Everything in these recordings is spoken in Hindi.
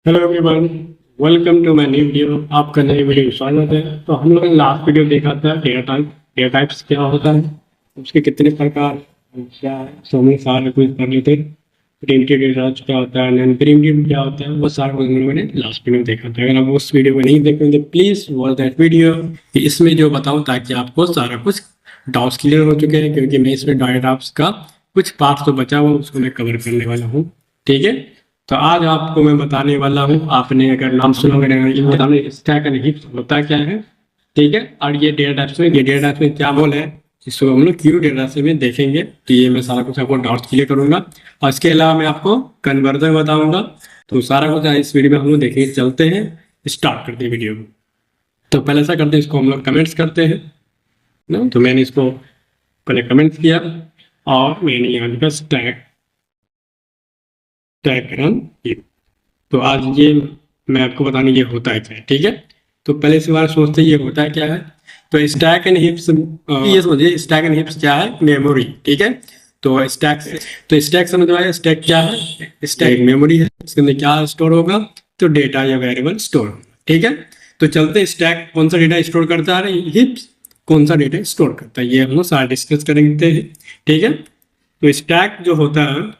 Hello everyone, welcome to my new video. आपका नए वीडियो में स्वागत है। तो हम लोगों ने लास्ट वीडियो देखा था डेटा टाइप्स क्या होता है, उसके कितने प्रकार हैं, क्या है, सो हमने सारे कुछ कर लिए थे। प्रिमिटिव डेटा क्या होता है, नॉन प्रिमिटिव क्या होता है, वो सारा कुछ हम लोगों ने लास्ट वीडियो में देखा था। अगर आप उस वीडियो को नहीं देखेंगे तो प्लीज़ वॉच दैट वीडियो। इसमें जो बताऊँ ताकि आपको सारा कुछ डाउट्स क्लियर हो चुके हैं, क्योंकि मैं इसमें डाटा टाइप्स का कुछ पार्ट तो बचा हुआ उसको मैं कवर करने वाला हूँ। ठीक है, तो आज आपको मैं बताने वाला हूँ, आपने अगर नाम सुना होगा स्टैक एंड हीप्स होता क्या है। ठीक है, और ये डेटा टाइप्स में क्या बोल है, इसको हम लोग क्यों डेटा टाइप्स में देखेंगे। तो ये मैं सारा कुछ आपको डाउट क्लियर करूंगा, और इसके अलावा मैं आपको कन्वर्जन बताऊंगा। तो सारा कुछ इस वीडियो में हम लोग देखेंगे। चलते हैं, स्टार्ट करते हैं वीडियो को। तो पहले ऐसा करते हैं, इसको हम लोग कमेंट्स करते हैं ना। तो मैंने इसको पहले कमेंट्स किया और मैंने यहाँ लिखा स्टैक ये। तो आज ये मैं आपको बताने ये होता है क्या है। ठीक है, तो पहले से बार सोचते ये होता है क्या है। तो स्टैक एंड हिप्स, ये समझिए स्टैक एंड हिप्स क्या है, मेमोरी। ठीक है, तो स्टैक समझ में आया। स्टैक क्या है, स्टैक मेमोरी है, इसके अंदर क्या स्टोर होगा, तो डेटा या वेरिएबल स्टोर। ठीक है, तो चलते स्टैक कौन सा डेटा स्टोर करता है, हिप्स कौन सा डेटा स्टोर करता है, ये हम लोग सारा डिस्कस करेंगे। ठीक है, तो स्टैक जो होता है,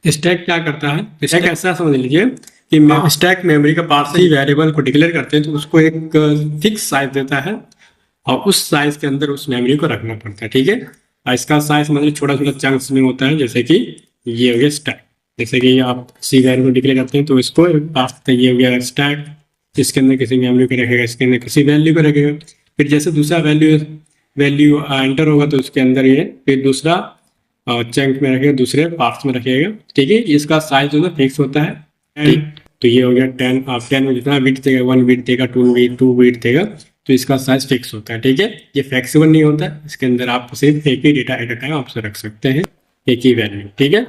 स्टैक क्या करता है, स्टैक ऐसा समझ लीजिए कि स्टैक मेमोरी का पार्ट से ही वेरिएबल को डिक्लेयर करते हैं, तो उसको एक फिक्स साइज देता है और उस साइज के अंदर उस मेमोरी को रखना पड़ता है। ठीक है, और इसका साइज मतलब छोटा छोटा चंक्स में होता है, जैसे कि ये हो गया स्टैक। जैसे कि आप किसी वेरिएबल को डिक्लेयर करते हैं तो इसको पार्ट, ये हो गया स्टैक, इसके अंदर किसी मेमोरी को रखेगा, इसके अंदर किसी वैल्यू को रखेगा। फिर जैसे दूसरा वैल्यू वैल्यू एंटर होगा तो उसके अंदर ये फिर दूसरा चंक में रखेगा, दूसरे पार्ट्स में रखेगा। ठीक है, इसका साइज जो है फिक्स होता है। ठीक, तो ये हो गया 10 में जितना बिट देगा, 1 बिट देगा, 2 बिट देगा, तो इसका साइज फिक्स होता है। ठीक है, ये फ्लेक्सिबल नहीं होता है, इसके अंदर आप सिर्फ एक ही डेटा एट अ टाइम आप रख सकते हैं, एक ही वैल्यू। ठीक है,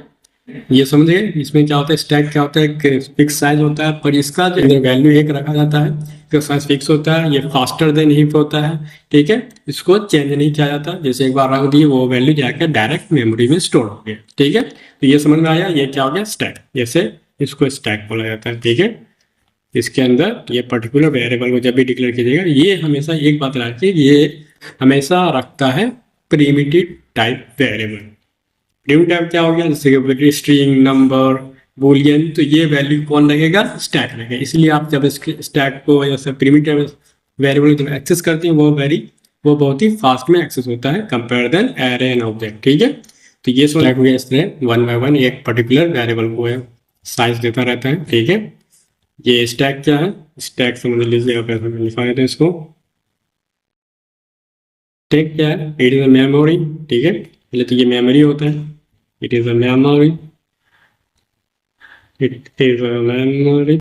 ये समझिए इसमें क्या होता है, स्टैक क्या होता है, फिक्स साइज होता है, पर इसका जो वैल्यू एक रखा जाता है, इसका साइज फिक्स होता है, ये फास्टर देन हीप होता है। ठीक है, इसको चेंज नहीं किया जाता, जैसे एक बार रख दिए वो वैल्यू जाकर डायरेक्ट मेमोरी में स्टोर हो गया। ठीक है, तो ये समझ में आया, ये क्या हो गया स्टैक, जैसे इसको स्टैक बोला जाता है। ठीक है, इसके अंदर ये पर्टिकुलर वेरिएबल को जब भी डिक्लेयर कीजिएगा, ये हमेशा एक बात रखिए, ये हमेशा रखता है primitive type variable. Primitive type क्या हो गया, जैसे स्ट्रिंग, नंबर, बूलियन, तो ये वैल्यू कौन रखेगा, स्टैक रखेगा। इसलिए आप जब स्टैक को जैसे प्रिमिटिव वेरिएबल जब एक्सेस करते हैं वो बहुत ही फास्ट में एक्सेस होता है compare then array and object. ठीक है, तो ये स्टैक हो गया, इस तरह 1 बाय 1 एक पर्टिकुलर वेरिएबल को साइज देता रहता है। ठीक है, ये स्टैक क्या है, स्टैक समझ लीजिए, आप ऐसा लिखा देते हैं इसको। स्टैक क्या है, इट इज अ मेमोरी। ठीक है, पहले तो ये मेमोरी होता है, it is a memory, it is a memory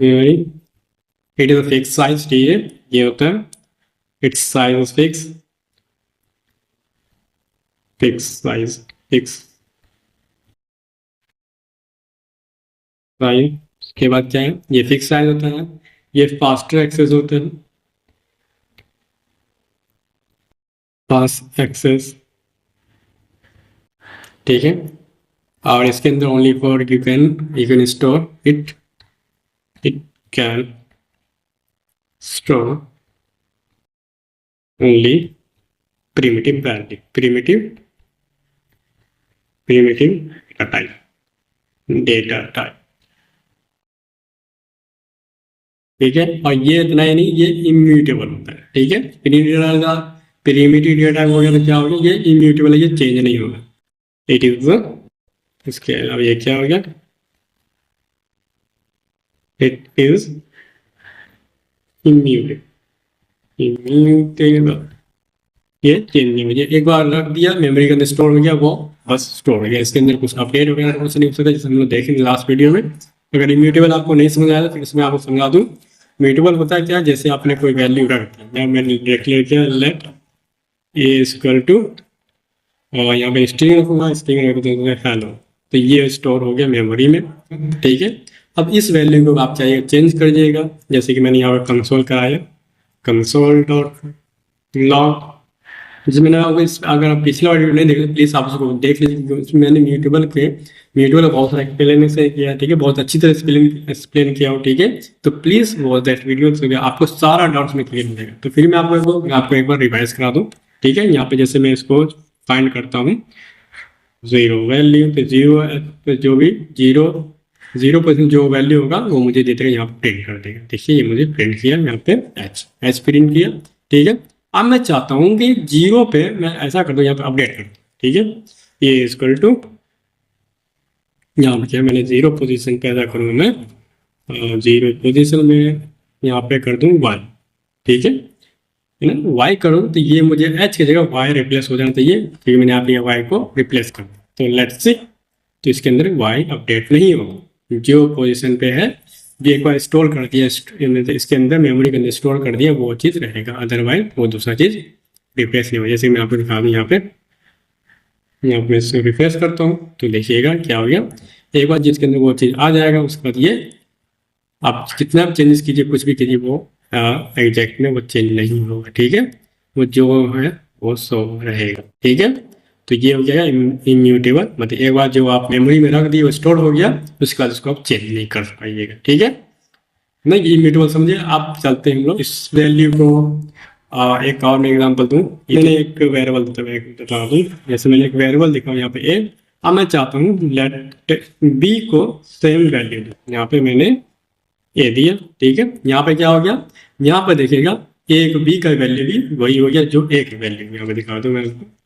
memory, it is a fixed size। ठीक है, ये होता है its size is fixed size, fixed size। उसके बाद क्या है, ये फिक्स साइज होता है, ये फास्टर एक्सेस होता है, फास्ट एक्सेस। ठीक है, और इसके अंदर only for you can store it can store only primitive value, primitive data type. ठीक है, और ये इतना ही नहीं, ये इम्यूटेबल होता है। ठीक है, प्रिमिटिव डेटा हो गया तो क्या हो गया, ये इम्यूटेबल है, ये चेंज नहीं होगा। इट इज, इसके अब ये क्या हो गया, इट इज इम्यूटेबल, ये चेंज नहीं होगा। एक बार रख दिया मेमोरी के अंदर स्टोर हो गया, वो बस स्टोर हो गया, इसके अंदर कुछ अपडेट वगैरह कुछ नहीं हो सकता, जैसे हम लोग देखेंगे लास्ट वीडियो में। अगर इम्यूटेबल आपको नहीं समझ आया तो फिर इसमें आपको समझा दूँ। म्यूटेबल होता है क्या, जैसे आपने कोई वैल्यू रख दिया, मैंने डिक्लेयर किया लेट ए इक्वल टू, और यहाँ पे स्ट्रिंग रखूंगा, स्ट्रिंग रख दूंगा हेलो, तो ये स्टोर हो गया मेमोरी में। ठीक है, अब इस वैल्यू को आप चाहिए चेंज कर दीजिएगा, जैसे कि मैंने यहाँ पर कंसोल कराया, कंसोल डॉट लॉग जैसे मैंने आपको अगर आप पिछला वीडियो नहीं देखे प्लीज आप उसको देख लीजिए, क्योंकि उसमें मैंने म्यूटेबल बहुत सारा एक्सप्लेन से किया, ठीक है, बहुत अच्छी तरह एक्सप्लेन किया हो, ठीक है। तो प्लीज वॉच दैट वीडियो, तो आपको सारा डाउट्स में क्लियर मिलेगा। तो फिर मैं आपको एक बार रिवाइज करा दूँ, ठीक है। यहाँ पे जैसे मैं इसको फाइंड करता हूँ जीरो वैल्यू, तो जीरो पे जो भी 0% जो वैल्यू होगा वो मुझे दे देगा, यहाँ पे प्रिंट कर देगा। देखिए ये मुझे प्रिंट किया, यहाँ पे एच प्रिंट किया, ठीक है। अब मैं चाहता हूँ कि 0 पे मैं ऐसा कर दूँ, यहाँ पे अपडेट कर दूँ, ठीक है। ये इक्वल टू यहाँ पे क्या मैंने 0 पोजीशन पे ऐसा करूँ, मैं 0 पोजीशन में यहाँ पे कर दूँ 1, ठीक है ना। वाई करूँ तो ये मुझे एच की जगह वाई रिप्लेस हो जाना चाहिए, क्योंकि मैंने यहाँ पे वाई को रिप्लेस कर दिया। तो लेट्स सी, तो इसके अंदर वाई अपडेट नहीं होगा, जो पोजीशन पे है ये एक बार स्टोर कर दिया, इसके अंदर मेमोरी के अंदर स्टोर कर दिया, वो चीज़ रहेगा, अदरवाइज वो दूसरा चीज़ रिप्लेस नहीं होगा। जैसे मैं आपको दिखा दूँ, यहाँ पे मैं इसको रिफ्रेश करता हूँ तो देखिएगा क्या हो गया। एक बार जिसके अंदर वो चीज़ आ जाएगा, उसके बाद ये आप कितना भी चेंजेस कीजिए, कुछ भी कीजिए, वो एग्जैक्ट में वो चेंज नहीं होगा, ठीक है। वो जो है वो शो रहेगा, ठीक है। तो ये हो गया इम्यूटेबल, मतलब एक बार जो आप मेमोरी में रख दिए वो स्टोर हो गया, उसके बाद उसको आप चेंज नहीं कर पाइएगा, ठीक है। नहीं इम्यूटेबल समझिए आप। चलते हैं हम लोग इस वैल्यू को एक और मैं एग्जांपल दूं। मैंने एक वेरिएबल बता दूं, जैसे मैंने एक वेरिएबल लिखा यहाँ पे ए। अब मैं चाहता हूँ लेट बी को सेम वैल्यू दूं, यहाँ पे मैंने ए दिया, ठीक है। यहाँ पे क्या हो गया, यहाँ पे देखिएगा एक बी का वैल्यू भी वही हो गया जो ए की वैल्यू, यहाँ पे दिखा दूँ मैं आपको।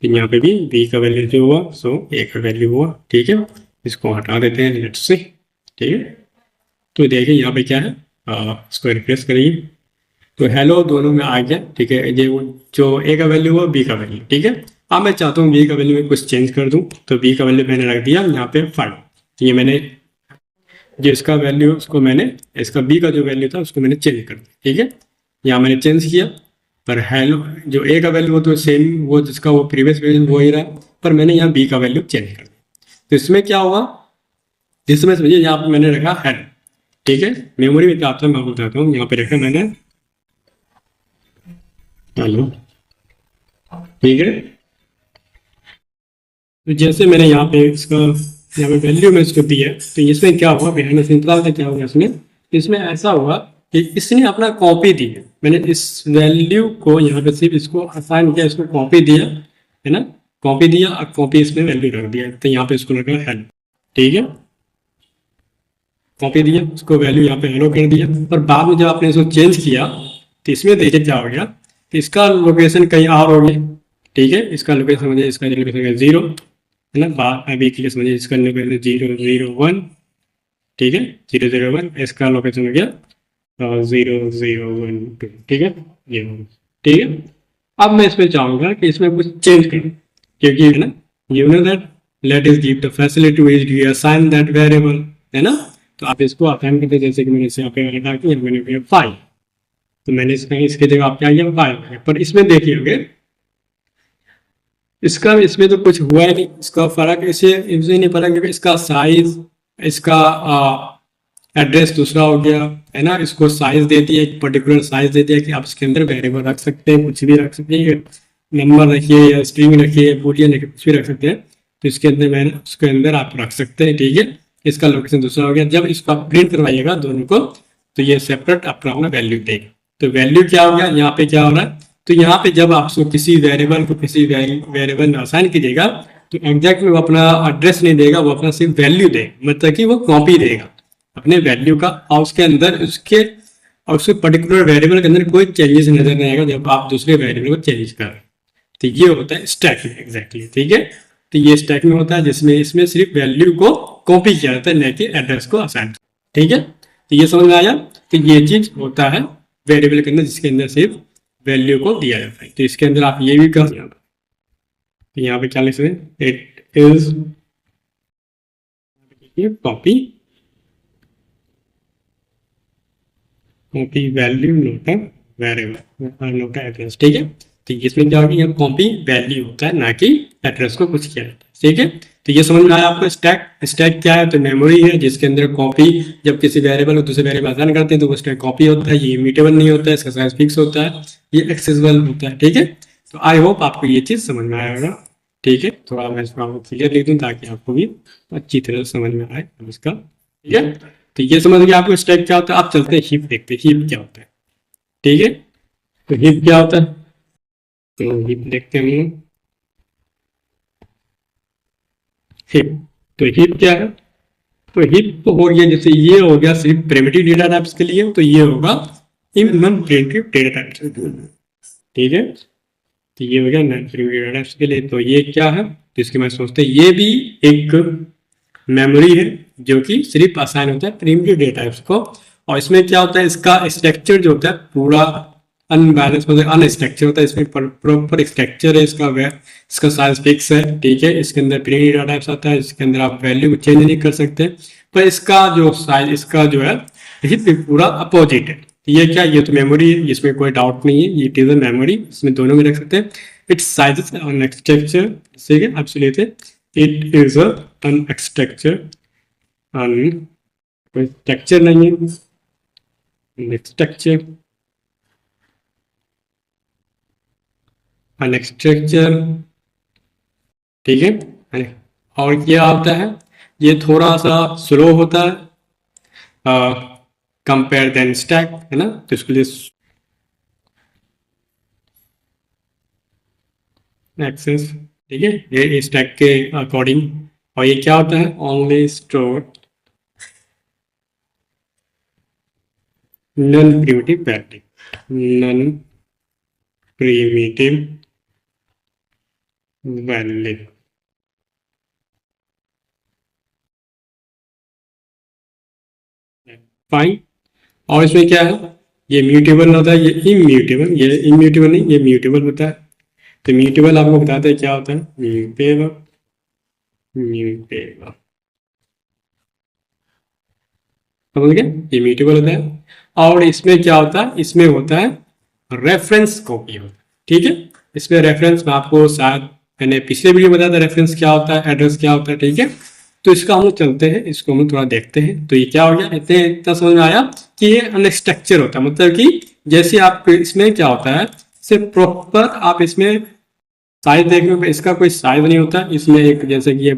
यहाँ पे भी बी का वैल्यू जो हुआ सो ए का वैल्यू हुआ, ठीक है। इसको हटा देते हैं लेट्स से, ठीक है। तो देखिए यहाँ पे क्या है, इसको रिफ्रेश करिए तो हेलो दोनों में आ गया, ठीक है। ये जो ए का वैल्यू हुआ बी का वैल्यू, ठीक है। अब मैं चाहता हूँ बी का वैल्यू में कुछ चेंज कर दूँ, तो बी का वैल्यू मैंने रख दिया यहाँ पे 5। ये मैंने जो इसका वैल्यू उसको मैंने इसका बी का जो वैल्यू था उसको मैंने चेंज कर दिया, ठीक है। यहाँ मैंने चेंज किया, पर हेलो जो ए का वैल्यू वो तो सेम, वो जिसका वो प्रीवियस वैल्यू वो ही रहा, पर मैंने यहाँ बी का वैल्यू चेंज कर दिया। तो इसमें क्या हुआ, इसमें समझिए यहाँ पे मैंने रखा हेलो, ठीक है। मेमोरी में क्या आता है मैं आपको बताता हूँ। यहाँ पे रखा मैंने हेलो, ठीक है। तो जैसे मैंने यहाँ पे इसका यहाँ पे वैल्यू में इसको दिया, तो इसमें क्या हुआ, बिहाइंड सिंपल क्या हुआ इसमें ऐसा हुआ कि इसने अपना कॉपी दी है। मैंने इस वैल्यू को यहाँ पे सिर्फ इसको असाइन किया, इसको कॉपी दिया है ना, कॉपी दिया और कॉपी इसमें वैल्यू रख दिया, तो यहाँ पे इसको रखा हेलो, ठीक है। कॉपी दिया, उसको वैल्यू यहाँ पे हेलो कर दिया, पर बाद में जब आपने इसको चेंज किया तो इसमें देखिए क्या हो गया, तो इसका लोकेशन कहीं और हो गया, ठीक है। इसका लोकेशन समझिए, इसका लोकेशन 0 है ना, बाहर अभी के लिए समझिए इसका लोकेशन 001, ठीक है, 001। इसका लोकेशन हो गया 0012, ठीक है, ये ठीक है। अब मैं इसमें चाहूंगा कि इसमें कुछ चेंज करूं, क्योंकि है ना यू नो दैट लेट इस give the facility which you assign that variable, है ना। तो आप इसको असाइन करते, जैसे कि मैंने इसे यहाँ पे लिखा कि मैंने किया 5, तो मैंने इसके जगह आप क्या किया 5, पर इसमें देखिए इसका इसमें तो कुछ हुआ ही नहीं, इसका फर्क इसे नहीं पड़ा, क्योंकि इसका साइज, इसका एड्रेस दूसरा हो गया, है ना। इसको साइज दे दिया, एक पर्टिकुलर साइज दे दिया कि आप इसके अंदर वेरिएबल रख सकते हैं, कुछ भी रख सकते हैं, नंबर रखिए या स्ट्रिंग रखिए, बूलियन रखिए, कुछ भी रख सकते हैं। तो इसके अंदर मैंने उसके अंदर आप रख सकते हैं, ठीक है। इसका लोकेशन दूसरा हो गया। जब इसको आप प्रिंट करवाइएगा दोनों को, तो ये सेपरेट अपना वैल्यू देगा। तो वैल्यू क्या हो गया, यहाँ पे क्या हो रहा है, तो यहाँ पे जब आप किसी वेरिएबल को किसी वेरिएबल में असाइन कीजिएगा, तो एग्जैक्ट में वो अपना एड्रेस नहीं देगा, वो अपना सिर्फ वैल्यू देगा, मतलब कि वो कॉपी देगा अपने वैल्यू का, और उसके अंदर उसके पर्टिकुलर वेरिएबल के अंदर कोई चेंजेस नजर नहीं आएगा जब आप दूसरे वेरिएबल को चेंज करें। तो ये होता है स्टैकिंग एग्जैक्टली, ठीक है। तो ये स्टैकिंग होता है जिसमें इसमें सिर्फ वैल्यू को कॉपी किया जाता है, न कि एड्रेस को असाइन, ठीक है। तो ये समझ में आया, तो ये चीज होता है वेरिएबल के अंदर जिसके अंदर सिर्फ वैल्यू को दिया जाता है। तो इसके अंदर आप ये भी कर सकते हैं, तो यहाँ पे क्या लिख सकते हैं, it is copy value note variable note address, ठीक है। तो इसमें क्या होगी, यहाँ कॉपी वैल्यू होता है, ना कि एड्रेस को कुछ किया जाता है, ठीक है। तो ये समझ में आया आपको। स्टैक क्या है, तो मेमोरी है जिसके अंदर कॉपी, जब किसी वेरिएबल को दूसरे वेरिएबल असाइन करते हैं तो वो स्टैक कॉपी होता है, ये इम्यूटेबल नहीं होता है, इसका साइज फिक्स होता है, ये एक्सेसिबल होता है, ठीक है। तो आई होप आपको ये चीज़ समझ में आया होगा। ठीक है, थोड़ा मैं इसको आपको क्लियर लिख दूँ ताकि आपको भी अच्छी तरह समझ में आए इसका। ठीक है, तो ये समझ गया आपको स्टैक क्या होता है। आप चलते हैं हीप देखते हैं हीप क्या होता है। ठीक है, तो हीप क्या होता है, तो हीप देखते हैं हम। हीप, तो हीप क्या है, तो हीप हो गया, जैसे ये हो गया सिर्फ प्रिमिटिव डेटा टाइप्स के लिए, तो ये होगा in non primitive data types. ठीक है, तो ये हो गया नॉन प्रिमिटिव डेटा टाइप्स के लिए। तो ये क्या है, तो इसके मैं सोचते हैं ये भी एक मेमोरी है जो कि सिर्फ असाइन होता है प्रिमिटिव डेटा टाइप्स को। और इसमें क्या होता है, इसका स्ट्रक्चर जो होता है पूरा अनबैलेंस मतलब अनस्ट्रक्चर होता है। इसमें प्रॉपर स्ट्रक्चर है इसका, इसका साइज फिक्स है। ठीक है, इसके अंदर प्रिमिटिव डेटा टाइप्स आता है, इसके अंदर आप वैल्यू को चेंज नहीं कर सकते। पर इसका जो साइज इसका जो है ये पूरा अपोजिट है। ये क्या, ये तो मेमोरी है, इसमें कोई डाउट नहीं है, ये इट इज अ मेमोरी, इसमें दोनों में रख सकते हैं। इट्स साइज ऑन स्ट्रक्चर, ठीक है, absolutely it is un structure, कोई स्ट्रक्चर नहीं है, स्ट्रक्चर अन स्ट्रक्चर। ठीक है, और क्या होता है, ये थोड़ा सा स्लो होता है कंपेयर देन स्टैक, है ना, तो इसके लिए एक्सेस। ठीक है, ये स्टैक के अकॉर्डिंग। और ये क्या होता है, only store non primitive value, non primitive value. Fine, और इसमें क्या है, ये म्यूटेबल होता है, ये इम्यूटेबल, ये इम्यूटेबल नहीं, ये म्यूटेबल होता है। तो म्यूटेबल आपको बताते हैं क्या होता है, म्यूटेबल, म्यूटेबल समझ गए, ये म्यूटेबल होता है। और इसमें क्या होता है, इसमें होता है रेफरेंस कॉपी होता है। ठीक है, इसमें रेफरेंस में आपको शायद मैंने पिछले वीडियो में बताया था रेफरेंस क्या होता है, एड्रेस क्या होता है। ठीक है, तो इसका हम लोग चलते हैं, इसको हम थोड़ा देखते हैं। तो ये क्या हो गया, इतना समझ में आया कि ये अनस्ट्रक्चर होता है, मतलब कि जैसे आप इसमें क्या होता है, सिर्फ प्रॉपर आप इसमें साइज देखने में इसका कोई साइज नहीं होता। इसमें एक जैसे कि ये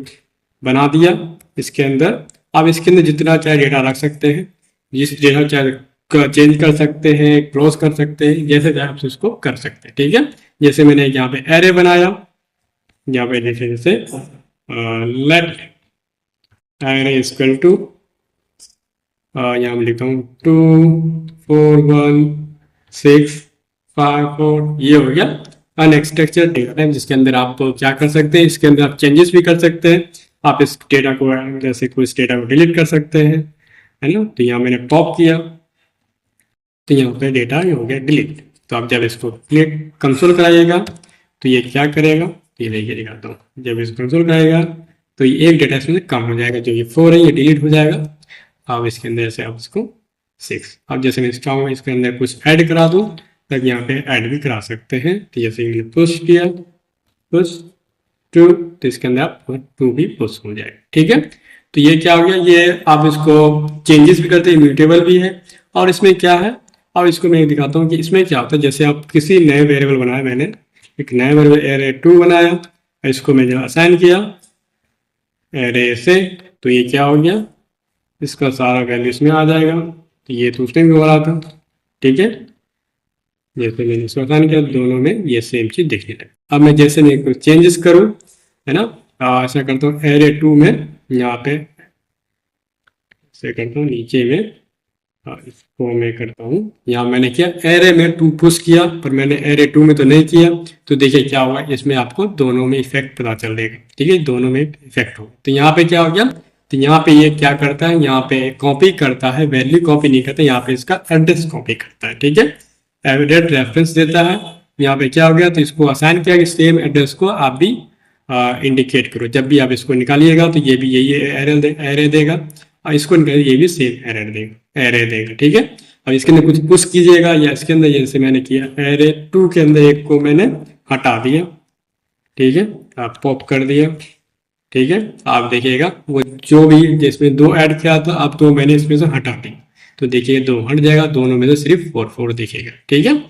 बना दिया, इसके अंदर आप इसके अंदर जितना चाहे डेटा रख सकते हैं, जिस डेटा चाहे चेंज कर सकते हैं, क्लोज कर सकते हैं, जैसे चाहे आप उसको कर सकते हैं। ठीक है, जैसे मैंने यहाँ पे एरे बनाया, यहाँ पे जैसे लेट एरे इक्वल टू, यहाँ मैं लिखता हूँ 2 4 1 6 5 4, ये हो गया अनस्ट्रक्चर्ड डेटा टाइप, जिसके अंदर आप तो क्या कर सकते हैं, इसके अंदर आप चेंजेस भी कर सकते हैं। आप इस डेटा को जैसे कोई डेटा को डिलीट कर सकते हैं, है ना। तो यहाँ मैंने पॉप किया, तो यहाँ पे डेटा ये हो गया डिलीट। तो आप जब इसको क्लिक कंसोल कराइएगा तो ये क्या करेगा, ये देखिए दिखाता हूँ, जब इसको कंसोल कराएगा तो ये एक डेटा इसमें कम हो जाएगा, जो ये 4 है ये डिलीट हो जाएगा। अब इसके अंदर से आप इसको 6, अब जैसे मैं चाहूँ इसके अंदर कुछ ऐड करा दूँ, तब यहाँ पे ऐड भी करा सकते हैं। तो जैसे मैंने पुश किया, पुश 2, तो इसके अंदर आप 2 भी पुश हो जाएगा। ठीक है, तो ये क्या हो गया, ये आप इसको चेंजेस भी करते हैं, इम्यूटेबल भी है। और इसमें क्या है, और इसको मैं दिखाता हूँ कि इसमें क्या होता है। जैसे आप किसी नए वेरिएबल बनाया, मैंने एक नया वेरिएबल एरे 2 बनाया, इसको मैं जब असाइन किया एरे से, तो ये क्या हो गया, इसका सारा वैल्यू इसमें आ जाएगा। तो ये तो उसने भी हो रहा था। ठीक है, जैसे मैंने इसको असाइन किया, दोनों में ये सेम चीज दिखने लगे। अब मैं जैसे मैं कुछ चेंजेस करूँ, है ना, ऐसा करता हूँ एरे 2 में, यहाँ पे ऐसे करता हूँ नीचे में, इसको मैं करता हूँ, यहाँ मैंने किया एरे में 2 पुश किया, पर मैंने एरे 2 में तो नहीं किया। तो देखिए क्या हुआ, इसमें आपको दोनों में इफेक्ट पता चल देगा। ठीक है, दोनों में इफेक्ट हो। तो यहाँ पे क्या हो गया, तो यहाँ पे ये क्या करता है, यहाँ पे कॉपी करता है, वैल्यू कॉपी नहीं करता, यहाँ पे इसका एड्रेस कॉपी करता है। ठीक है, एवरेट रेफरेंस देता है। यहाँ पे क्या हो गया, तो इसको असाइन किया कि सेम एड्रेस को आप भी इंडिकेट करो। जब भी आप इसको निकालिएगा तो ये भी यही एरे देगा, और इसको निकालिए ये भी सेम एरे देगा। ठीक है, अब इसके अंदर कुछ पुश कीजिएगा, या इसके अंदर जैसे मैंने किया एरे 2 के अंदर एक को मैंने हटा दिया। ठीक है, आप पॉप कर दिया। ठीक है, आप देखिएगा वो जो भी जिसमें 2 ऐड किया था, अब 2 मैंने इसमें से हटा दी, तो देखिए 2 हट जाएगा, दोनों में से सिर्फ 4 4 दिखेगा। ठीक है,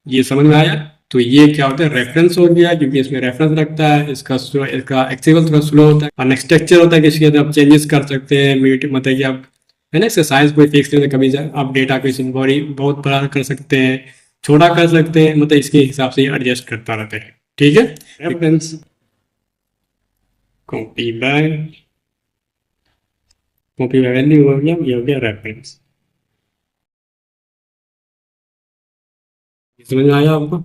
ये समझ में आया। तो ये क्या होता है, रेफरेंस हो गया, क्योंकि इसमें रेफरेंस रखता है। इसका एक्सेसिबल थोड़ा स्लो होता है। और नेक्स्ट स्ट्रक्चर होता है कि इसके अंदर आप चेंजेस कर सकते हैं, म्यूट मतलब कि आप है ना, इसका साइज कोई फिक्स नहीं होता, कभी आप डेटा को इसमें बहुत बड़ा कर सकते हैं, छोटा कर सकते हैं, मतलब इसके हिसाब से एडजस्ट करता रहता है। ठीक है, रेफरेंस कॉपी बाय वैल्यू हो गया, ये हो गया रेफरेंस। समझ में आया आपको?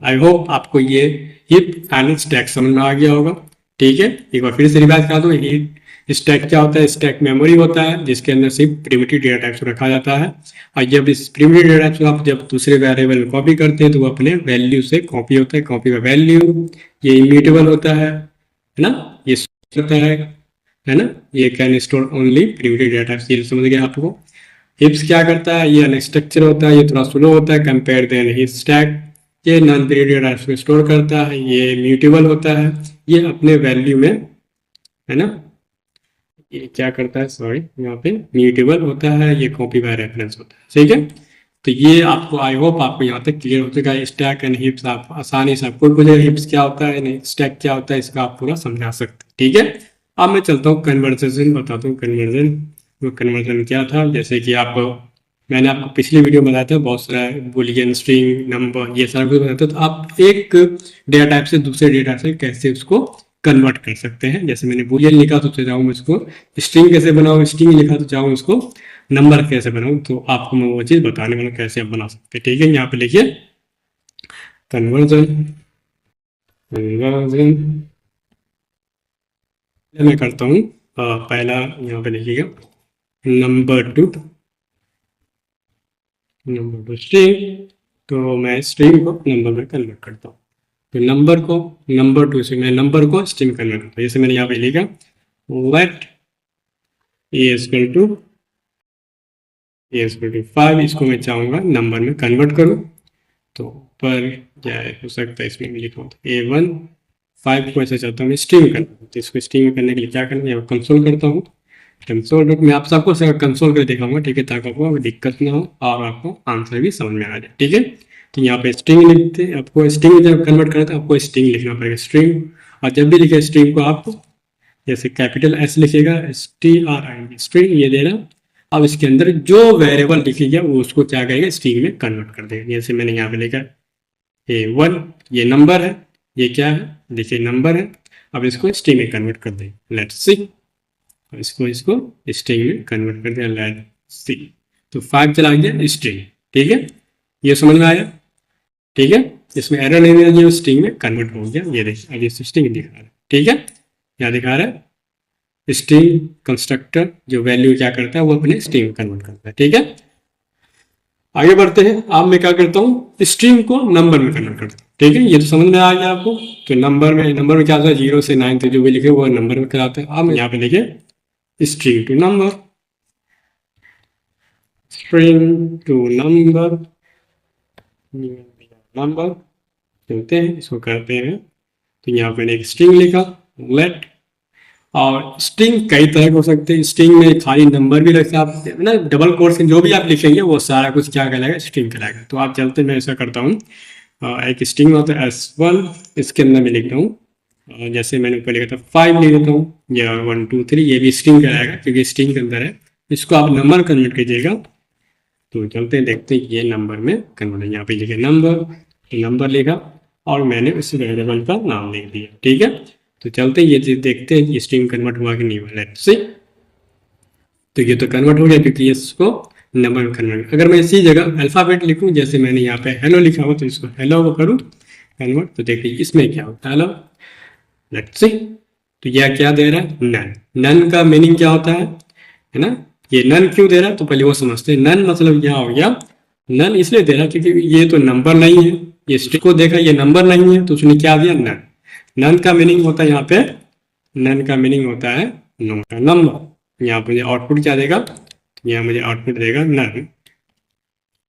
आई होप आपको ये हिप एंड स्टैक समझ में आ गया होगा। ठीक है, एक बार फिर से रिवाइज करा दूं। स्टैक क्या होता है? स्टैक मेमोरी होता है जिसके अंदर सिर्फ प्रिमिटिव डेटा टाइप्स को रखा जाता है, और जब इस प्रिमिटिव डेटा टाइप्स को आप जब दूसरे वेरिएबल में कॉपी करते हैं तो वो अपने वैल्यू से कॉपी होता है। कॉपी का वैल्यू ये इम्यूटेबल होता है ना, ये होता है ना, ये can store only primitive data types. ये समझ गए आपको? हिप्स क्या करता है? ये अनस्ट्रक्चर होता है, ये थोड़ा स्लो होता है कंपेयर देन हिप स्टैक। ये नॉन पीरियड टाइप्स को स्टोर करता है, ये म्यूटेबल होता है, ये अपने वैल्यू में है ना, ये क्या करता है, सॉरी यहाँ पे म्यूटेबल होता है, ये कॉपी बाय रेफरेंस होता है। ठीक है, तो ये आपको आई होप आपको यहाँ तक क्लियर हो चुका है। स्टैक एंड हिप्स आप आसानी से आपको कुछ हिप्स क्या होता है, स्टैक क्या होता है, इसका आप पूरा समझा सकते हैं। ठीक है, अब मैं चलता हूँ कन्वर्सेशन बताता हूँ। कन्वर्जन, वो कन्वर्जन क्या था, जैसे कि आप मैंने आपको पिछली वीडियो में बताया था, बहुत सारा बुलियन, स्ट्रिंग, नंबर, ये सारा कुछ बताया था। तो आप एक डेटा टाइप से दूसरे डेटा टाइप से कैसे उसको कन्वर्ट कर सकते हैं। जैसे मैंने बुलियन लिखा तो चाहूँ इसको स्ट्रिंग कैसे बनाऊँ, स्ट्रिंग लिखा तो चाहूँ इसको नंबर कैसे बनाऊँ, तो आपको मैं वो चीज़ बताने वाला कैसे आप बना सकते हैं। ठीक है, यहाँ पे लिखिए कन्वर्जन। कन्वर्जन मैं करता हूँ पहला, यहाँ पे लिखिएगा नंबर टू स्ट्रिंग, तो मैं स्ट्रिंग को नंबर में कन्वर्ट करता हूँ। तो नंबर टू से मैं नंबर को स्ट्रिंग कन्वर्ट करता हूँ। जैसे मैंने यहाँ पे लिखा लेट ए इक्वल टू 5, इसको मैं चाहूँगा नंबर में कन्वर्ट करूँ। तो पर क्या हो सकता है, इसमें लिखा हूँ A1 5 को ऐसा चाहता हूँ मैं स्ट्रिंग करना। तो इसको स्ट्रिंग करने के लिए क्या करना है, कंसोल करता हूँ। कंसोल में आप सबको कंसोल कर दिखाऊंगा, ठीक है, ताकि आपको दिक्कत ना हो और आपको आंसर भी समझ में आ जाए। ठीक है, तो यहाँ पे स्ट्रिंग लिखते हैं, आपको स्ट्रिंग जब कन्वर्ट करना है तो आपको स्ट्रिंग लिखना पड़ेगा, स्ट्रिंग। और जब भी लिखे स्ट्रिंग को आप जैसे कैपिटल S लिखेगा, STRING, स्ट्रिंग ये दे रहा। अब इसके अंदर जो वेरिएबल लिखेगा वो उसको क्या करेगा, स्ट्रिंग में कन्वर्ट कर देगा। जैसे मैंने यहाँ पे लिखा A1, ये नंबर है, ये क्या है देखिए नंबर है। अब इसको स्ट्रिंग में कन्वर्ट कर देंगे, लेट्स सी। इसको स्ट्रिंग में कन्वर्ट कर दिया, लेट्स सी। तो 5 चला गया स्ट्रिंग। ठीक है, ये समझ में आया? ठीक है, इसमें एरर नहीं है, ये स्ट्रिंग में कन्वर्ट हो गया। ये देखिए अब ये स्ट्रिंग दिखा रहा है। ठीक है, क्या दिखा रहा है, स्ट्रिंग कंस्ट्रक्टर जो वैल्यू क्या करता है वो अपने स्ट्रिंग में कन्वर्ट करता है। ठीक है, आगे बढ़ते हैं। अब मैं क्या करता हूँ, स्ट्रिंग को नंबर में कन्वर्ट करता हूँ। ठीक है, ये तो समझ में आ गया आपको। तो नंबर में क्या होता है, 0 से 9 तक जो भी लिखे वो नंबर में कराते हैं। अब यहाँ पे लिखे string to number, string to number, number चलते हैं, इसको करते हैं। तो यहाँ पे एक स्ट्रिंग लिखा लेट, और स्ट्रिंग कई तरह के हो सकते हैं। स्ट्रिंग में खाली नंबर भी रख सकते हैं ना, डबल कोट्स जो भी आप लिखेंगे वो सारा कुछ क्या कहलाएगा, स्ट्रिंग कहलाएगा। तो आप चलते, मैं ऐसा करता हूँ, एक स्ट्रिंग होता है S1, इसके अंदर मैं लिखता हूँ जैसे मैंने ऊपर लिखा था 5 लिख देता हूँ, या 1 2 3, ये भी स्ट्रिंग कहलाएगा क्योंकि स्ट्रिंग के अंदर है। इसको आप नंबर कन्वर्ट कीजिएगा। तो चलते हैं देखते हैं ये नंबर में कन्वर्ट है। यहाँ पे लिखे नंबर लिखा और मैंने उस वेरिएबल का नाम लिख दिया। ठीक है, तो चलते हैं ये देखते हैं ये स्ट्रिंग कन्वर्ट हुआ कि नहीं हुआ, लेट्स सी। तो ये तो कन्वर्ट हो गया क्योंकि इसको नंबर में कन्वर्ट। अगर मैं इसी जगह अल्फाबेट लिखूं, जैसे मैंने यहाँ पे हेलो लिखा हुआ, तो इसको हेलो को करूँ कन्वर्ट, तो देखिए इसमें क्या होता है, हेलो, लेट्स सी। तो यह क्या दे रहा है, नन। नन का मीनिंग क्या होता है ना, ये नन क्यों दे रहा है, तो पहले वो समझते हैं। नन मतलब क्या हो गया, नन इसलिए दे रहा है क्योंकि ये तो नंबर नहीं है, ये स्ट्रिंग को देखा ये नंबर नहीं है, तो उसने क्या दिया, नन। नन का मीनिंग होता है यहाँ पे, नन का मीनिंग होता है नोट नंबर। यहाँ पे मुझे आउटपुट क्या देगा, यहाँ मुझे आउटपुट देगा नन।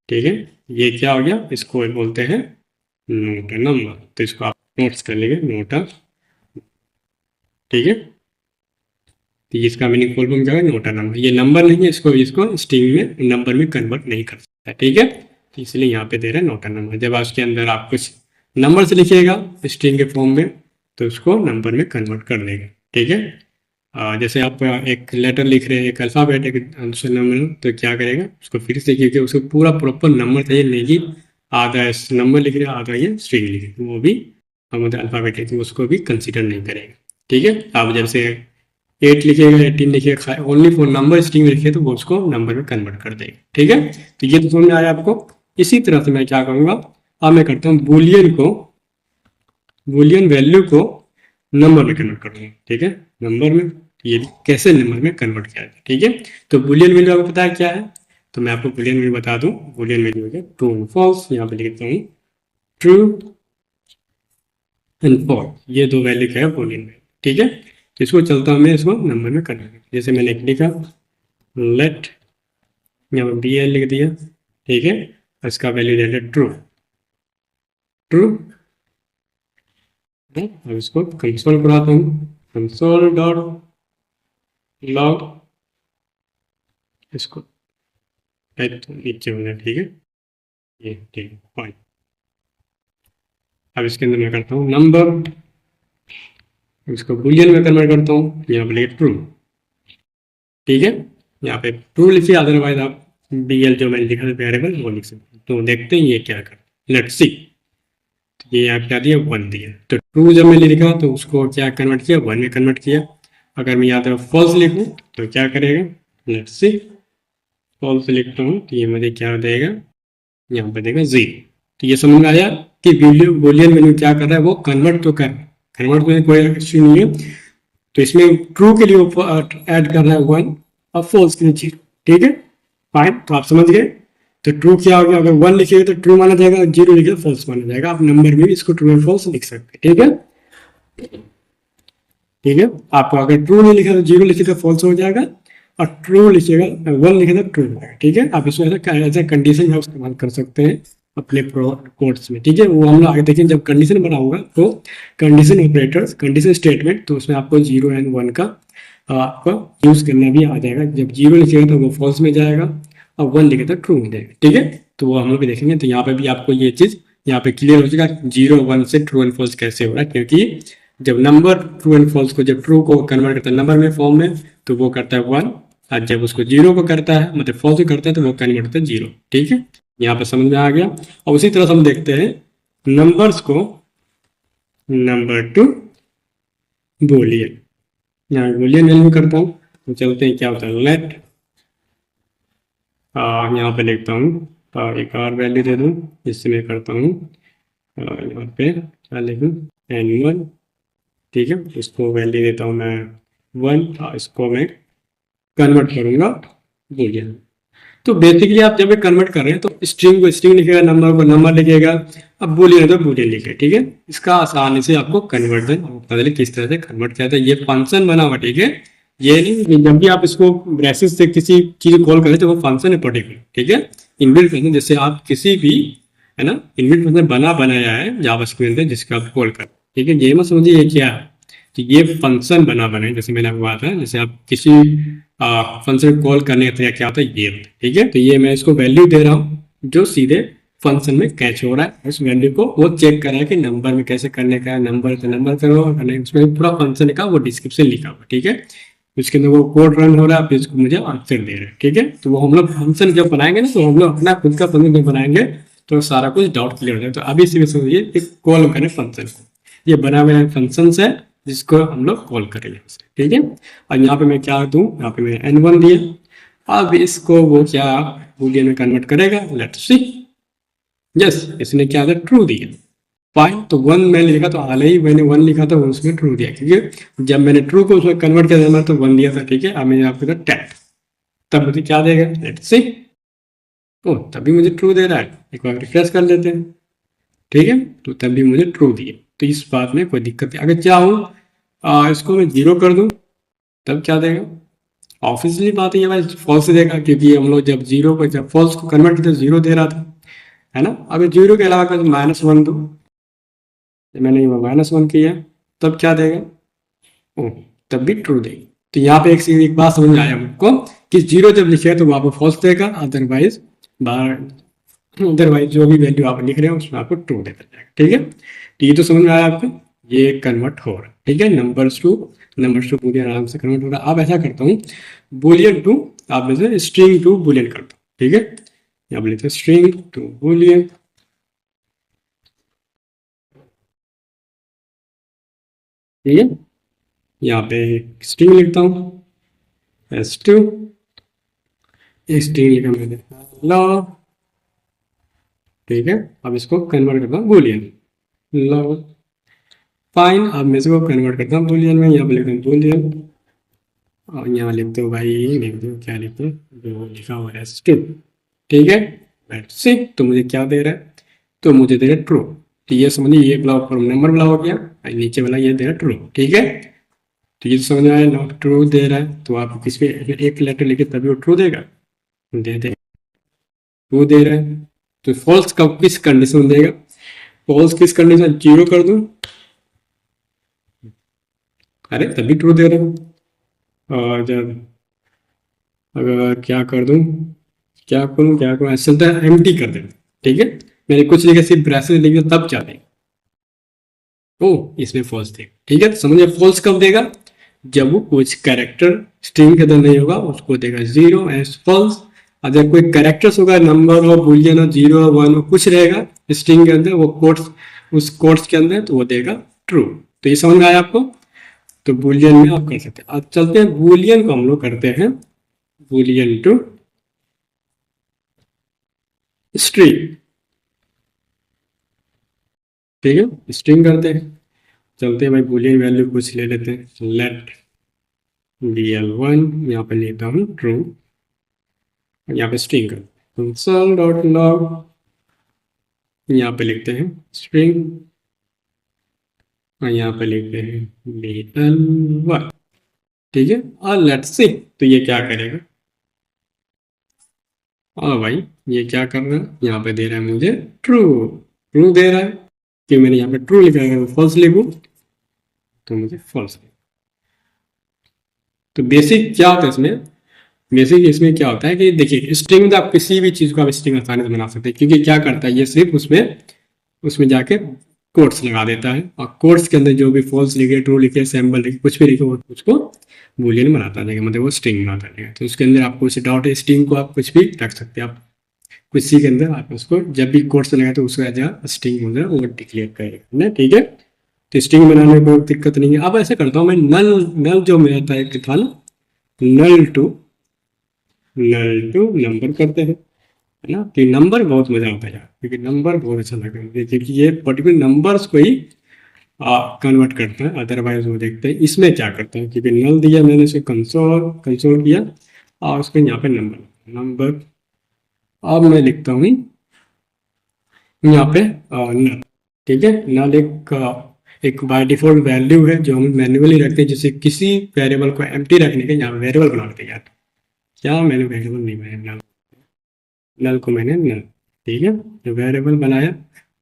ठीक है, ये क्या हो गया, इसको बोलते हैं नोट नंबर। तो इसको आप नोट्स कर लीजिए, नोट। ठीक है, तो इसका मीनिंग फुल फॉर्म क्या है, नोट नंबर। ये नंबर नहीं है, इसको स्ट्रिंग में नंबर में कन्वर्ट नहीं कर सकता। ठीक है, तो इसलिए यहाँ पे दे रहे हैं नॉट अ नंबर। जब आप उसके अंदर आप कुछ नंबर से लिखिएगा स्ट्रिंग के फॉर्म में तो उसको नंबर में कन्वर्ट कर देगा, ठीक है। जैसे आप एक लेटर लिख रहे हैं, एक अल्फ़ाबेट, एक दूसरा नंबर, तो क्या करेगा उसको फिर से क्योंकि उसको पूरा प्रॉपर नंबर चाहिए, नहीं कि आधा नंबर लिख रहे आधा ये स्ट्रिंग लिख रहे, वो भी हम अल्फ़ाबेट लिखते उसको भी कंसिडर नहीं करेगा, ठीक है। आप जब से 8 लिखिएगा 18 लिखिएगा ओनली फॉर नंबर स्ट्रिंग में लिखिए तो वो उसको नंबर में कन्वर्ट कर देगा, ठीक है। तो ये तो समझ में आया आपको। इसी तरह से मैं क्या करूँगा, अब मैं करता हूँ बूलियन वैल्यू को नंबर में कन्वर्ट कर दूँगा, ठीक है। नंबर में ये कैसे नंबर में कन्वर्ट किया जाए, ठीक है। तो बूलियन वैल्यू आपको पता है क्या है, तो मैं आपको बूलियन वैल्यू बता दूं। बूलियन वैल्यू है ट्रू एंड फॉल्स, यहाँ पे लिखता हूँ ट्रू एंड फॉल्स, ये दो वैल्यू क्या है बूलियन वैल्यू, ठीक है। तो इसको चलता हूँ मैं इसको नंबर में कन्वर्ट, जैसे मैंने लिखा लेट, यहाँ पर BL लिख दिया, ठीक है। इसका वैल्यू दे दिया ट्रू, अब इसको कंसोल कराता हूँ, कंसोल डॉट लॉग, इसको टाइप नीचे हो जाए, ठीक है, ये ठीक है फाइन। अब इसके अंदर मैं करता हूँ नंबर, इसको बूलियन में कन्वर्ट करता हूँ, यहाँ पे लिखे ट्रू, ठीक है। यहाँ पे ट्रू लिखिए, अदरवाइज आप BL जो मैंने लिखा था वेरिएबल वो लिख सकते। तो देखते हैं ये क्या कर, लेट्स सी। तो ये यहाँ क्या दिया 1 दिया, तो ट्रू जब मैंने लिखा तो उसको क्या कन्वर्ट किया 1 में कन्वर्ट किया। अगर मैं यहाँ पर फॉल्स लिखूँ तो क्या करेगा, लेट्स सी, फॉल्स लिखता हूँ तो ये मुझे क्या देगा, यहाँ पे देगा 0। तो ये समझ में आया कि बूलियन वैल्यू क्या कर रहा है, वो कन्वर्ट तो कर, कन्वर्ट में कोई इश्यू नहीं है। तो इसमें ट्रू के लिए ऐड कर रहा है 1 और फॉल्स के लिए 0, ठीक है फाइन। तो आप समझ गए। तो ट्रू क्या हो गया, अगर 1 लिखिएगा तो ट्रू माना जाएगा, 0 लिखिएगा तो फॉल्स माना जाएगा। आप नंबर में भी इसको ट्रू एंड फॉल्स लिख सकते हैं, ठीक है, ठीक है। आप अगर ट्रू नहीं लिखे तो 0 लिखे तो फॉल्स हो जाएगा, और ट्रू लिखिएगा 1 लिखे तो ट्रू हो जाएगा, ठीक है। आप इसमें ऐसे कंडीशन का इस्तेमाल कर सकते हैं अपने कोड्स में, ठीक है। वो हम लोग आगे देखें जब कंडीशन बनाऊंगा तो कंडीशन ऑपरेटर्स, कंडीशन स्टेटमेंट, तो उसमें आपको 0 एंड 1 का आपको यूज करना भी आ जाएगा। जब 0 लिखेगा तो वो फॉल्स में जाएगा और 1 लिखेगा तो ट्रू में जाएगा, ठीक है। तो वो हम लोग भी देखेंगे। तो यहाँ पे भी आपको ये चीज यहाँ पे क्लियर हो जाएगा 0 1 से ट्रू एंड फॉल्स कैसे हो रहा है, क्योंकि जब नंबर ट्रू एंड फॉल्स को जब ट्रू को कन्वर्ट करता है नंबर में फॉर्म में तो वो करता है 1, और जब उसको 0 को करता है मतलब फॉल्स को करता है तो वो कन्वर्ट करता है 0, ठीक है। यहाँ पे समझ में आ गया। और उसी तरह से हम देखते हैं नंबर्स को नंबर टू बूलियन, यहाँ बूलियन वैल्यू करता हूँ तो चलते हैं क्या होता है लेट, यहाँ पे लिखता हूँ एक और वैल्यू दे दूँ, इससे मैं करता हूँ यहाँ पे क्या लिखूँ N1, ठीक है। इसको वैल्यू देता हूँ मैं 1 और इसको मैं कन्वर्ट करूँगा बूलियन। तो बेसिकली आप जब कन्वर्ट कर रहे हैं तो स्ट्रिंग को स्ट्रिंग लिखेगा, नंबर को नंबर लिखेगा, अब बूलियन है तो बूलियन लिखे, ठीक है। इसका आसानी से आपको कन्वर्जन पता चले किस तरह से कन्वर्ट किया जाता है। ये फंक्शन बना हुआ, ठीक है। ये नहीं जब भी आप इसको ब्रेसेस से किसी चीज कॉल करें तो वो फंक्शन है पर्टिकुलर, ठीक है। इनबिल्ट फंक्शन जैसे आप किसी भी है ना इनबिल्ट फंक्शन बनाया है जावास्क्रिप्ट में जिसका आप कॉल कर, ठीक है। ये मत समझिए ये क्या है, तो ये फंक्शन बना है, जैसे मैंने आपको बात है जैसे आप किसी फंक्शन कॉल करने का तरीका क्या होता है ये, ठीक है। तो ये मैं इसको वैल्यू दे रहा हूँ जो सीधे फंक्शन में कैच हो रहा है। उस वैल्यू को वो चेक कर रहा है कि नंबर में कैसे करने का है, नंबर तो नंबर करो, उसमें पूरा फंक्शन का वो डिस्क्रिप्शन लिखा हुआ, ठीक है। उसके अंदर वो कोड रन हो रहा है, फिर इसको मुझे आंसर दे रहे हैं, ठीक है। तो वो हम लोग फंक्शन जब बनाएंगे ना तो हम लोग अपना खुद का फंक्शन जब बनाएंगे तो सारा कुछ डाउट क्लियर हो जाए। तो अभी इसी में समझिए एक कॉल करें फंक्शन को, ये बना हुआ फंक्शन है जिसको हम लोग कॉल करेंगे, ठीक है। और यहाँ पे मैं क्या दूं, यहाँ पे मैं N1 दिया, अब इसको वो क्या बूलियन में कन्वर्ट करेगा, लेट्स सी। यस, इसने क्या था ट्रू दिया, फाइन। तो 1 मैंने लिखा तो हाल ही मैंने 1 लिखा था उसमें ट्रू दिया, क्योंकि जब मैंने ट्रू को उसमें कन्वर्ट किया था तो 1 दिया था, ठीक है। अब मैंने आपको 10, तब मुझे क्या देगा, लेट्स सी। ओ तभी मुझे ट्रू दे रहा है, एक बार रिफ्रेश कर लेते हैं, ठीक है। तो तभी मुझे ट्रू दिए, तो इस बात में कोई दिक्कत नहीं। अगर चाहूँ इसको मैं 0 कर दूं तब क्या देगा, ऑब्वियसली बात है भाई फॉल्स देगा, क्योंकि हम लोग जब 0 को जब फॉल्स को कन्वर्ट किया तो 0 दे रहा था, है ना। अगर 0 के अलावा कर -1 दूं, मैंने -1 किया तब क्या देगा, ओ तब भी ट्रू देगा। तो यहाँ पे एक बात समझ में आया मुझको कि 0 जब लिखे तो वहां पर फॉल्स देगा, अदरवाइज अदरवाइज जो भी वैल्यू आप लिख रहे हो उसमें आपको ट्रू देता जाएगा। ठीक है, तो ये तो समझ में आया आपको, ये कन्वर्ट हो रहा है। ठीक है, नंबर्स टू बुलियन आराम से कन्वर्ट हो रहा है। अब ऐसा करता हूँ, बुलियन टू, आप में से स्ट्रिंग टू बुलियन करता हूँ। ठीक है, यहाँ पर लिखते हैं स्ट्रिंग टू बुलियन। ठीक है, यहाँ पे स्ट्रिंग लिखता हूँ s2, स्ट्रिंग लिखा मैंने लॉ। ठीक है, अब इसको कन्वर्ट करता हूँ बुलियन लॉ फाइन। अब मैं इसको कन्वर्ट करता हूँ बुलियन में, यहाँ पे लिखता हूँ बुलियन, और यहाँ लिखते हो भाई, लिख दो क्या लिखते हो, जो लिखा हुआ है s2। ठीक है, लेट्स सी, तो मुझे क्या दे रहा है, तो मुझे दे रहा है ट्रू। तो ये समझिए, ये ब्लॉक फॉर्म नंबर ब्लॉक हो गया, और नीचे वाला ये दे रहा है ट्रू। ठीक है, तो ये समझ में आया, नॉट ट्रू दे रहा है, तो आप किस पे एक लेटर लिखे तभी वो ट्रू देगा, दे दे ट्रू दे रहा है। तो फॉल्स कब किस कंडीशन में देगा, फॉल्स किस कंडीशन, जीरो कर दूं, अरे तभी ट्रू दे रहा है। और जब अगर क्या कर दूं, क्या करूं, ऐसा चलता है एम्प्टी कर देना। ठीक है, मैंने कुछ लिखा सिर्फ ब्रैसेस लिख दिया तब चलेगा। ओ, इसमें फॉल्स देगा। ठीक है, तो समझिए फॉल्स कब देगा, जब वो कुछ कैरेक्टर स्ट्रिंग के अंदर नहीं होगा, उसको देगा जीरो एज फॉल्स। अगर कोई कैरेक्टर्स होगा, नंबर हो, बुलियन हो, जीरो हो, वन हो, कुछ रहेगा स्ट्रिंग के अंदर, वो कोट्स, उस कोट्स के अंदर, तो वो देगा ट्रू। तो ये समझ में आया आपको, तो बुलियन में आप कर सकते हैं। अब चलते हैं बुलियन को हम लोग करते हैं बुलियन टू स्ट्रिंग। ठीक है, स्ट्रिंग करते हैं, चलते हैं भाई, बुलियन वैल्यू कुछ ले लेते हैं, लेट dl1, यहाँ पे लेता हूँ ट्रू, यहाँ पे स्ट्रिंग कर कंसोल डॉट लॉग, यहाँ पे लिखते हैं स्ट्रिंग, और यहाँ पे लिखते हैं dl1। ठीक है, और लेट्स सी, तो ये क्या करेगा, और भाई ये क्या कर रहा है, यहाँ पे दे रहा है मुझे ट्रू, ट्रू दे रहा है, कि मैंने यहाँ पे ट्रू लिखा है, अगर फॉल्स लिखूँ तो मुझे फॉल्स। तो बेसिक क्या होता है इसमें, बेसिक इसमें क्या होता है कि देखिए, स्ट्रिंग में आप किसी भी चीज को आप स्ट्रिंग आसानी से बना सकते हैं, क्योंकि क्या करता है ये सिर्फ उसमें उसमें जाके कोट्स लगा देता है, और कोट्स के अंदर जो भी फॉल्स लिखे, ट्रू लिखे, सैम्पल लिखे, कुछ भी लिखे, वो उसको बूलियन बनाता जाएगा, मतलब वो स्ट्रिंग बनाता जाएगा। तो उसके अंदर आप कुछ डॉट स्ट्रिंग को आप कुछ भी रख सकते हैं, आप किसी के अंदर आप उसको जब भी कोट्स लगाए तो उसको एज स्ट्रिंग हो जाए वो डिक्लेयर करेगा। ठीक है, तो स्ट्रिंग बनाने में कोई दिक्कत नहीं है। अब ऐसे करता हूँ मैं, नल नल जो मेरा था ना, नल टू नंबर करते हैं, है ना। तो नंबर बहुत मजा आता है यार, क्योंकि नंबर बहुत अच्छा लगता है, क्योंकि ये पर्टिकुलर नंबर्स को ही कन्वर्ट करता है। अदरवाइज वो देखते हैं इसमें क्या करते हैं, क्योंकि नल दिया मैंने, इसे कंसोल कंसोल किया, और उसको यहाँ पे नंबर नंबर। अब मैं लिखता हूँ यहाँ पे नल। ठीक है, नल एक बाय डिफॉल्ट वैल्यू है जो हम मैन्युअली रखते हैं, जिससे किसी वेरिएबल को एम्प्टी रखने के यहाँ वेरिएबल बना देते हैं यार, क्या मैंने वेरिएबल नहीं बनाया, नल, नल को मैंने नल। ठीक है, जो वेरिएबल बनाया,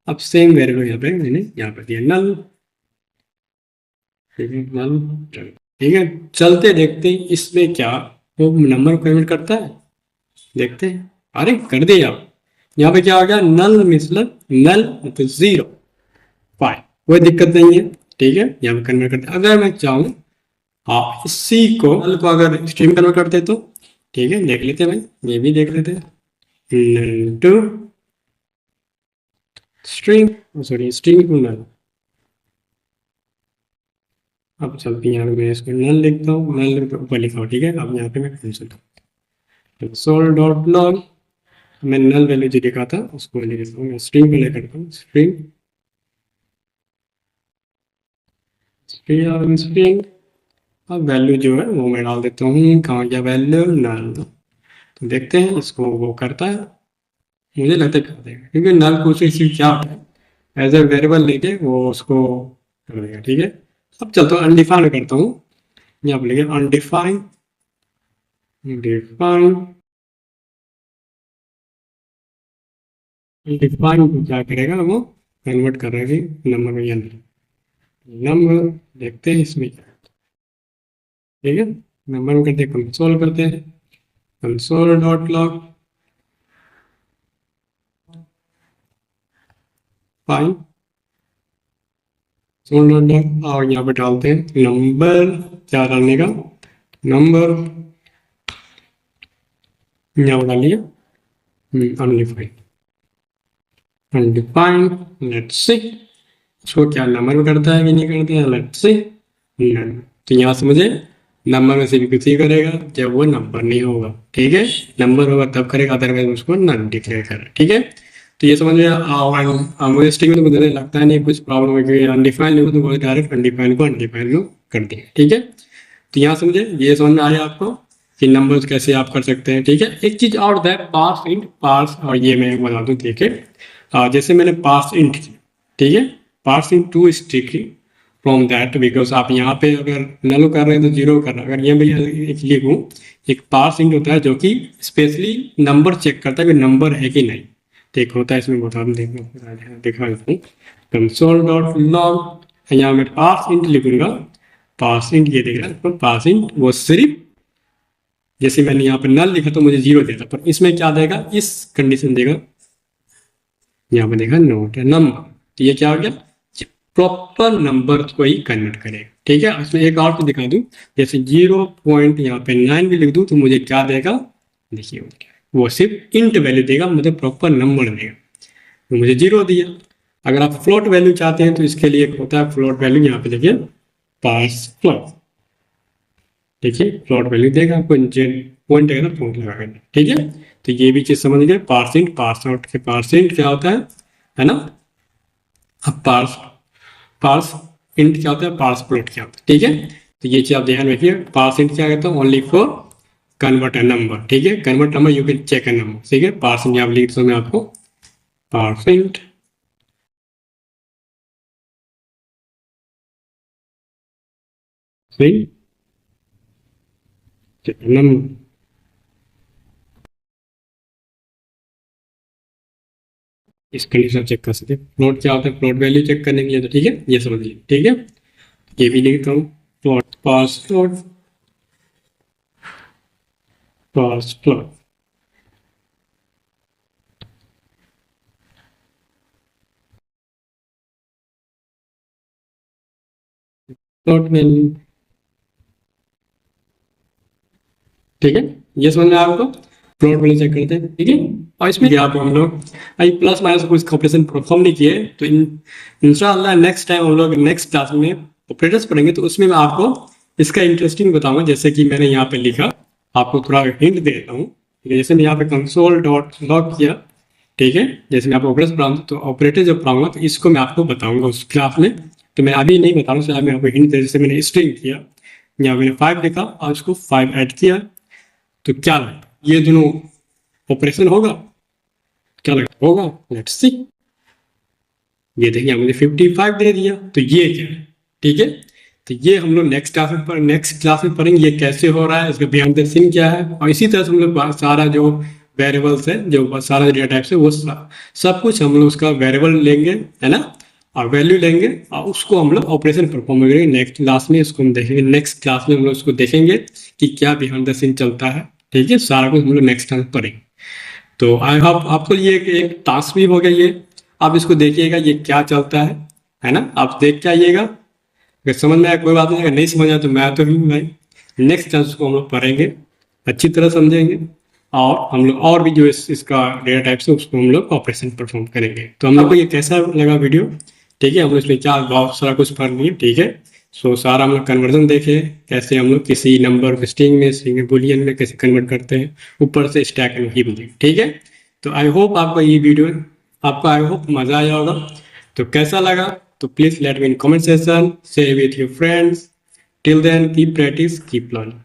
अब सेम वेरिएबल यहाँ पे मैंने यहाँ पर दिया नल। ठीक है, नल। ठीक है, चलते देखते हैं इसमें क्या वो नंबर को कन्वर्ट करता है, देखते हैं। अरे कर दिया, यहाँ पे क्या हो गया, नल मतलब नल मतलब जीरो, फाइव, कोई दिक्कत नहीं है। ठीक है, यहाँ पे कन्वर्ट करते हैं। अगर मैं चाहूँ हाँ इसी को नल को अगर स्ट्रिंग कन्वर्ट करते तो, ठीक है, देख लेते हैं भाई, ये भी देख लेते हैं, null to string, sorry string to null. अब चलती है, यहाँ पे मैं इसको नल लिखता हूँ, नल ऊपर लिखा हूँ। ठीक है, अब यहाँ पे मैं कंसोल कंसोल डॉट लॉग, मैं नल वैल्यू जो लिखा था उसको ले लेता हूँ, स्ट्रिंग को लेकर करता हूँ, स्ट्रिंग स्ट्रिंग स्ट्रिंग। अब वैल्यू जो है वो मैं डाल देता हूँ, कहाँ गया वैल्यू, नल। तो देखते हैं इसको वो करता है, मुझे लगता है कर देगा, क्योंकि नल को उसे क्या होता है, एज ए वेरिएबल लेके वो उसको कर देगा। ठीक है, अब चलता हूँ अनडिफाइंड करता हूँ, यहाँ पर लेके अनडिफाइंड डिफाइन, डिफाइन को क्या करेगा, वो कन्वर्ट कर रहा है नंबर में, नंबर। देखते हैं इसमें क्या। ठीक है, नंबर में करते हैं, कंसोल करते हैं, कंसोल डॉट लॉग, फाइन और यहाँ पे डालते हैं नंबर, क्या डालने का, नंबर यहाँ पे डालिए अनडिफाइंड, अनडिफाइंड, लेट्स सी इसको क्या नंबर करता है कि नहीं करता है, लेट्स सी नन। तो यहाँ से मुझे नंबर में से भी कुछ ही करेगा जब वो नंबर नहीं होगा, ठीक है, नंबर होगा तब करेगा, अदरवाइज उसको नन डिक्लेयर करेगा, ठीक है। तो ये समझ में मुझे स्ट्रिंग में तो मुझे लगता है नहीं कुछ प्रॉब्लम है, क्योंकि अनडिफाइंड लिखो तो डायरेक्ट अनडिफाइंड को अनडिफाइंड को कर दिया, ठीक है। तो यहाँ से मुझे ये समझ में आया आपको कि नंबर्स कैसे आप कर सकते हैं, ठीक है। एक चीज और है पार्स इंट, पार्स, और ये मैं बता दूं, देखिए जैसे मैंने पार्स इंट, ठीक है, parse int to string from that, because आप यहाँ पे अगर नलो कर रहे हैं तो जीरो कर रहे हैं, अगर ये मैं एक लिखूँ, एक पार्स इंट होता है जो कि स्पेशली नंबर चेक करता है कि नंबर है कि नहीं, ठीक होता है, इसमें बता दूं, दिखा देता हूँ, कंसोल डॉट लॉग, यहाँ मैं पार्स इंट लिखूंगा, पार्स इंट ये देगा, तो पार्स इंट वो सिर्फ जैसे मैंने यहाँ पर नल लिखा तो मुझे जीरो देगा, पर इसमें क्या देगा, इस कंडीशन देगा, यहाँ पे देखा नोट है नंबर, तो ये क्या हो गया, प्रॉपर नंबर को ही कन्वर्ट करेगा, ठीक है। इसमें एक और तो दिखा दूं, जैसे 0 यहाँ पे 9 भी लिख दूं तो मुझे क्या देगा, देखिए वो सिर्फ इंट वैल्यू देगा, मुझे प्रॉपर नंबर देगा, तो मुझे जीरो दिया। अगर आप फ्लोट वैल्यू चाहते हैं तो इसके लिए एक होता है फ्लोट वैल्यू, यहाँ पे देखिए पार्स फ्लोट, देखिए फ्लोट वैल्यू देगा आपको, पॉइंट देगा तो पॉइंट लगा, ठीक है। तो ये भी चीज समझ गए, पार्स इंट पार्स आउट के पार्स इंट क्या होता है ना, अब पार्स इंट क्या होता है, पार्स फ्लोट क्या होता है, ठीक है। तो ये चीज आप ध्यान रखिए, पार्स इंट क्या कहता है, only for convert a number, ठीक है, convert number you can check a number, ठीक है। पार्स इंट आप लिख मैं आपको पार्स इंट नंबर, इस कंडीशन चेक कर सकते हैं। फ्लोट क्या होता है, फ्लोट वैल्यू चेक करने के लिए, तो ठीक है, ये समझ लीजिए, ठीक है। ये भी लिखता हूँ, फ्लोट पास फ्लोट, पास फ्लोट, फ्लोट वैल्यू, ठीक है, ये समझ में आया आपको, फ्लोट वैल्यू चेक करते हैं, ठीक है। और इसमें क्या आपको हम लोग अभी प्लस माइनस कुछ ऑपरेशन परफॉर्म नहीं किए, तो इंशाल्लाह नेक्स्ट टाइम हम लोग नेक्स्ट क्लास में ऑपरेटर्स पढ़ेंगे, तो उसमें मैं आपको इसका इंटरेस्टिंग बताऊंगा, जैसे कि मैंने यहाँ पे लिखा, आपको थोड़ा हिंट दे देता हूँ, ठीक है। जैसे मैं यहाँ पे कंसोल डॉट लॉग किया, ठीक है, जैसे मैं आपको ऑपरेटर पढ़ाऊंगा, तो ऑपरेटर जब पढ़ाऊंगा तो इसको मैं आपको बताऊंगा उस क्लास में, तो मैं अभी नहीं बताऊंगा, मैं आपको हिंट दे, जैसे मैंने स्ट्रिंग किया, यहाँ मैंने 5 लिखा और उसको 5 ऐड किया, तो क्या लगता है ये दोनों ऑपरेशन होगा, क्या लगता होगा, लेट्स सी। ये देखिए मुझे 55 दे दिया, तो ये क्या है, ठीक है। तो ये हम लोग नेक्स्ट क्लास में पढ़ेंगे ये कैसे हो रहा है, इसका बिहाइंड द सीन क्या है, और इसी तरह से हम लोग सारा जो वेरिएबल्स है, जो सारा डेटा टाइप्स है, वो सब कुछ हम लोग उसका वेरिएबल लेंगे, है ना, और वैल्यू लेंगे, और उसको हम लोग ऑपरेशन परफॉर्म करेंगे नेक्स्ट क्लास में, इसको हम देखेंगे, नेक्स्ट क्लास में हम लोग उसको देखेंगे कि क्या बिहाइंड द सीन चलता है, ठीक है। सारा कुछ हम लोग नेक्स्ट टाइम पढ़ेंगे। तो आई होप आपको ये एक टास्क भी हो गया, ये आप इसको देखिएगा ये क्या चलता है ना, आप देख के आइएगा, अगर समझ में आया कोई बात नहीं, अगर नहीं समझ आया तो मैं तो ही भाई, नेक्स्ट टाइम उसको हम लोग पढ़ेंगे, अच्छी तरह समझेंगे, और हम लोग और भी जो इसका डेटा टाइप है उसको हम लोग ऑपरेशन परफॉर्म करेंगे। तो हम लोग को ये कैसा लगा वीडियो, ठीक है, हम लोग इसमें क्या बहुत सारा कुछ पढ़ लिए, ठीक है। सो सारा हम लोग कन्वर्जन देखे, कैसे हम लोग किसी नंबर को स्ट्रिंग में बुलियन में कैसे कन्वर्ट करते हैं, ऊपर से स्टैक में ही बुलियन, ठीक है। तो आई होप आपको ये वीडियो आपको आई होप मजा आया होगा, तो कैसा लगा तो please let me in comment section, share with your friends, till then keep practice keep learning.